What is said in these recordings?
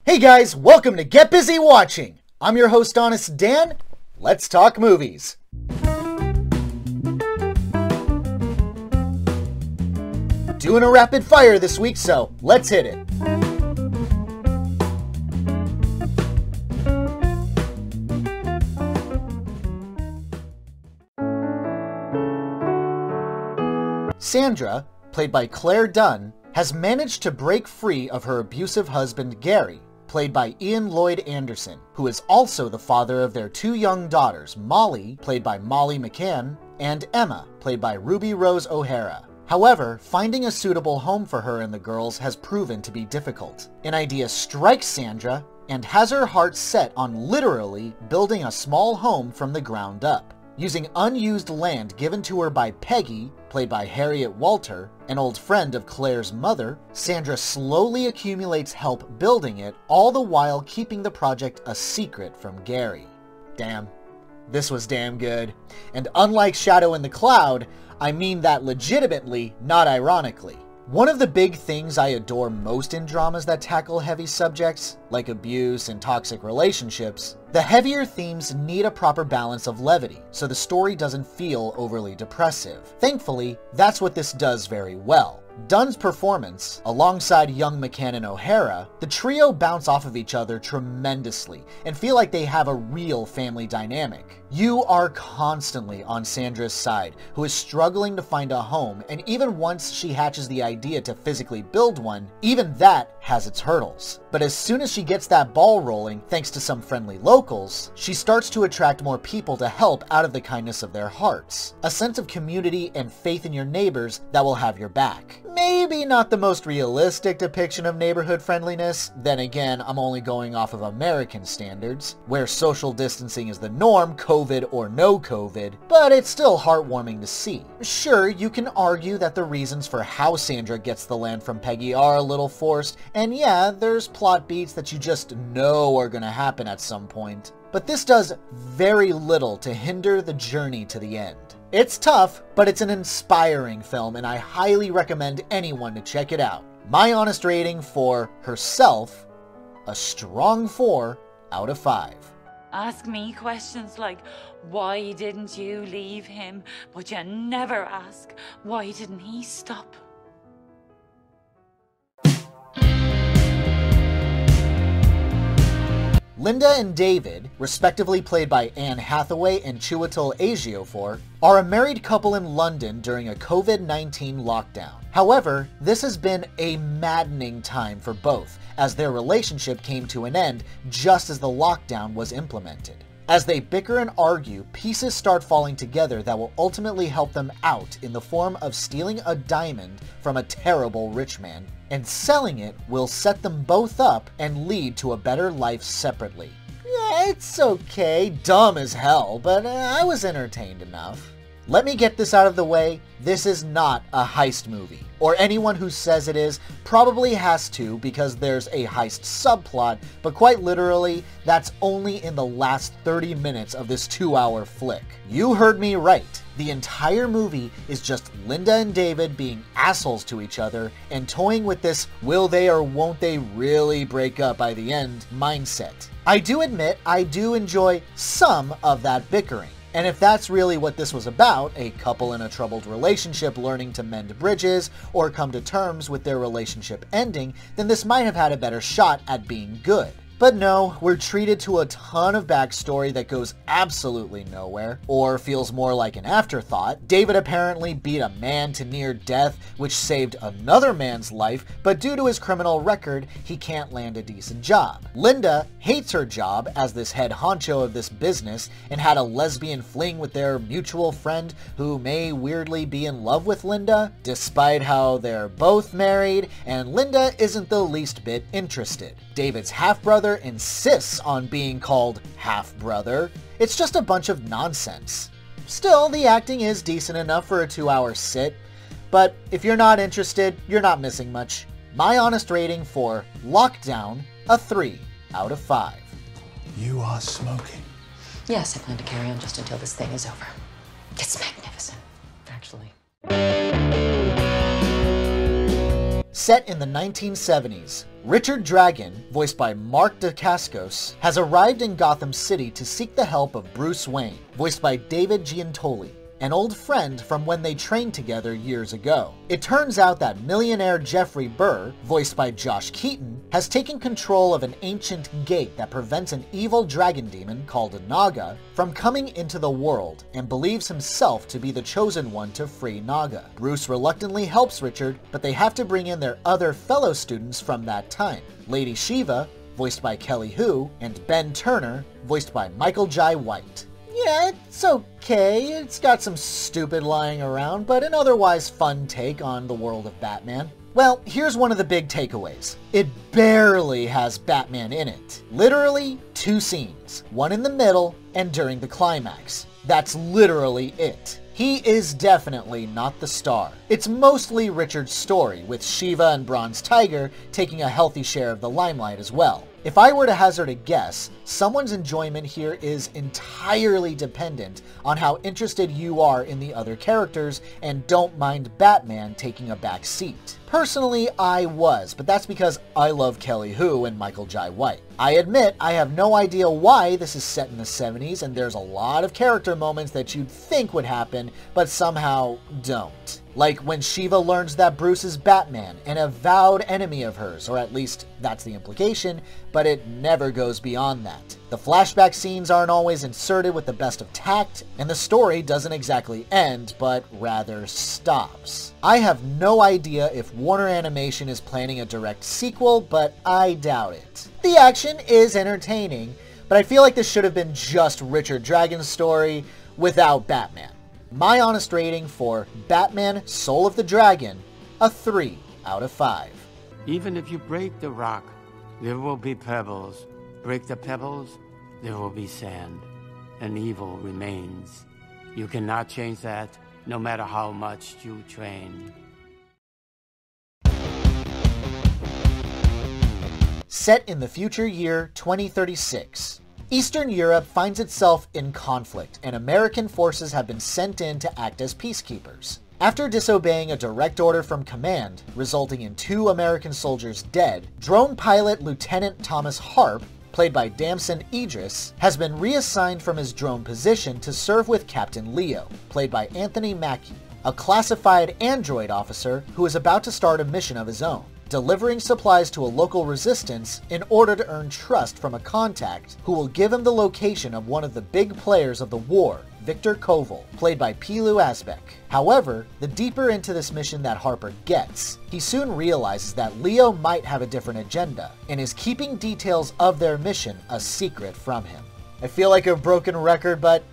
Hey guys, welcome to Get Busy Watching! I'm your host, Honest Dan. Let's talk movies. Doing a rapid fire this week, so let's hit it. Sandra, played by Claire Dunn, has managed to break free of her abusive husband Gary, played by Ian Lloyd Anderson, who is also the father of their two young daughters, Molly, played by Molly McCann, and Emma, played by Ruby Rose O'Hara. However, finding a suitable home for her and the girls has proven to be difficult. An idea strikes Sandra and has her heart set on literally building a small home from the ground up. Using unused land given to her by Peggy, played by Harriet Walter, an old friend of Claire's mother, Sandra slowly accumulates help building it, all the while keeping the project a secret from Gary. Damn, this was damn good. And unlike Shadow in the Cloud, I mean that legitimately, not ironically. One of the big things I adore most in dramas that tackle heavy subjects, like abuse and toxic relationships, the heavier themes need a proper balance of levity, so the story doesn't feel overly depressive. Thankfully, that's what this does very well. Dunn's performance, alongside young McCann and O'Hara, the trio bounce off of each other tremendously and feel like they have a real family dynamic. You are constantly on Sandra's side, who is struggling to find a home, and even once she hatches the idea to physically build one, even that has its hurdles. But as soon as she gets that ball rolling, thanks to some friendly locals, she starts to attract more people to help out of the kindness of their hearts. A sense of community and faith in your neighbors that will have your back. Maybe not the most realistic depiction of neighborhood friendliness, then again, I'm only going off of American standards, where social distancing is the norm, COVID or no COVID, but it's still heartwarming to see. Sure, you can argue that the reasons for how Sandra gets the land from Peggy are a little forced, and yeah, there's plot beats that you just know are gonna happen at some point, but this does very little to hinder the journey to the end. It's tough, but it's an inspiring film, and I highly recommend anyone to check it out. My honest rating for herself, a strong 4 out of 5. Ask me questions like, why didn't you leave him? But you never ask, why didn't he stop? Linda and David, respectively played by Anne Hathaway and Chiwetel Ejiofor, are a married couple in London during a COVID-19 lockdown. However, this has been a maddening time for both, as their relationship came to an end just as the lockdown was implemented. As they bicker and argue, pieces start falling together that will ultimately help them out in the form of stealing a diamond from a terrible rich man, and selling it will set them both up and lead to a better life separately. Yeah, it's okay, dumb as hell, but I was entertained enough. Let me get this out of the way, this is not a heist movie, or anyone who says it is probably has to because there's a heist subplot, but quite literally, that's only in the last 30 minutes of this 2-hour flick. You heard me right. The entire movie is just Linda and David being assholes to each other and toying with this will they or won't they really break up by the end mindset. I do admit I do enjoy some of that bickering. And if that's really what this was about, a couple in a troubled relationship learning to mend bridges or come to terms with their relationship ending, then this might have had a better shot at being good. But no, we're treated to a ton of backstory that goes absolutely nowhere, or feels more like an afterthought. David apparently beat a man to near death, which saved another man's life, but due to his criminal record, he can't land a decent job. Linda hates her job as this head honcho of this business and had a lesbian fling with their mutual friend who may weirdly be in love with Linda, despite how they're both married, and Linda isn't the least bit interested. David's half-brother insists on being called half-brother. It's just a bunch of nonsense. Still, the acting is decent enough for a 2-hour sit, but if you're not interested, you're not missing much. My honest rating for Lockdown, a 3 out of 5. You are smoking. Yes, I plan to carry on just until this thing is over. It's magnificent, actually. Set in the 1970s, Richard Dragon, voiced by Mark Dacascos, has arrived in Gotham City to seek the help of Bruce Wayne, voiced by David Giuntoli, an old friend from when they trained together years ago. It turns out that millionaire Jeffrey Burr, voiced by Josh Keaton, has taken control of an ancient gate that prevents an evil dragon demon called a Naga from coming into the world, and believes himself to be the chosen one to free Naga. Bruce reluctantly helps Richard, but they have to bring in their other fellow students from that time. Lady Shiva, voiced by Kelly Hu, and Ben Turner, voiced by Michael Jai White. Yeah, it's okay. It's got some stupid lying around, but an otherwise fun take on the world of Batman. Well, here's one of the big takeaways. It barely has Batman in it. Literally 2 scenes, one in the middle and during the climax. That's literally it. He is definitely not the star. It's mostly Richard's story, with Shiva and Bronze Tiger taking a healthy share of the limelight as well. If I were to hazard a guess, someone's enjoyment here is entirely dependent on how interested you are in the other characters and don't mind Batman taking a back seat. Personally, I was, but that's because I love Kelly Hu and Michael Jai White. I admit I have no idea why this is set in the 70s, and there's a lot of character moments that you'd think would happen, but somehow don't. Like when Shiva learns that Bruce is Batman, an avowed enemy of hers, or at least that's the implication, but it never goes beyond that. The flashback scenes aren't always inserted with the best of tact, and the story doesn't exactly end, but rather stops. I have no idea if Warner Animation is planning a direct sequel, but I doubt it. The action is entertaining, but I feel like this should have been just Richard Dragon's story without Batman. My honest rating for Batman Soul of the Dragon, a 3 out of 5. Even if you break the rock, there will be pebbles. Break the pebbles, there will be sand. And evil remains. You cannot change that, no matter how much you train. Set in the future year 2036. Eastern Europe finds itself in conflict, and American forces have been sent in to act as peacekeepers. After disobeying a direct order from command, resulting in 2 American soldiers dead, drone pilot Lieutenant Thomas Harp, played by Damson Idris, has been reassigned from his drone position to serve with Captain Leo, played by Anthony Mackie, a classified android officer who is about to start a mission of his own, delivering supplies to a local resistance in order to earn trust from a contact who will give him the location of one of the big players of the war, Victor Koval, played by Pilu Asbeck. However, the deeper into this mission that Harper gets, he soon realizes that Leo might have a different agenda, and is keeping details of their mission a secret from him. I feel like a broken record, but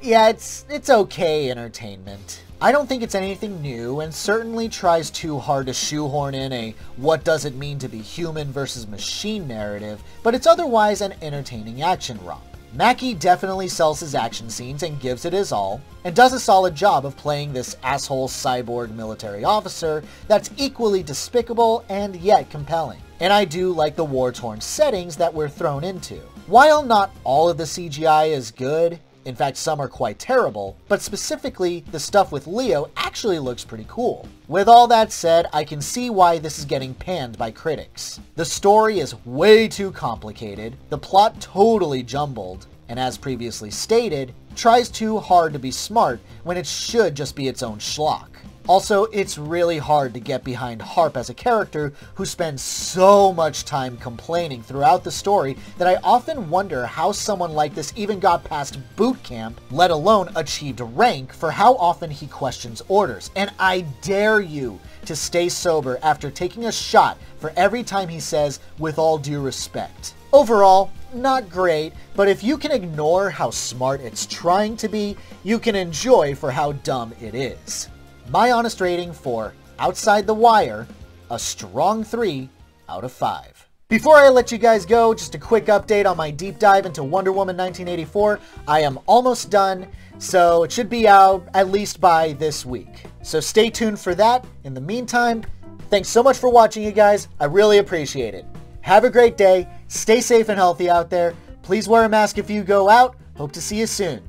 yeah, it's okay entertainment. I don't think it's anything new, and certainly tries too hard to shoehorn in a what does it mean to be human versus machine narrative, but it's otherwise an entertaining action romp. Mackie definitely sells his action scenes and gives it his all, and does a solid job of playing this asshole cyborg military officer that's equally despicable and yet compelling. And I do like the war-torn settings that we're thrown into. While not all of the CGI is good, in fact, some are quite terrible, but specifically, the stuff with Leo actually looks pretty cool. With all that said, I can see why this is getting panned by critics. The story is way too complicated, the plot totally jumbled, and as previously stated, tries too hard to be smart when it should just be its own schlock. Also, it's really hard to get behind Harp as a character who spends so much time complaining throughout the story that I often wonder how someone like this even got past boot camp, let alone achieved rank, for how often he questions orders. And I dare you to stay sober after taking a shot for every time he says, "with all due respect." Overall, not great, but if you can ignore how smart it's trying to be, you can enjoy for how dumb it is. My honest rating for Outside the Wire, a strong 3 out of 5. Before I let you guys go, just a quick update on my deep dive into Wonder Woman 1984. I am almost done, so it should be out at least by this week. So stay tuned for that. In the meantime, thanks so much for watching, you guys. I really appreciate it. Have a great day. Stay safe and healthy out there. Please wear a mask if you go out. Hope to see you soon.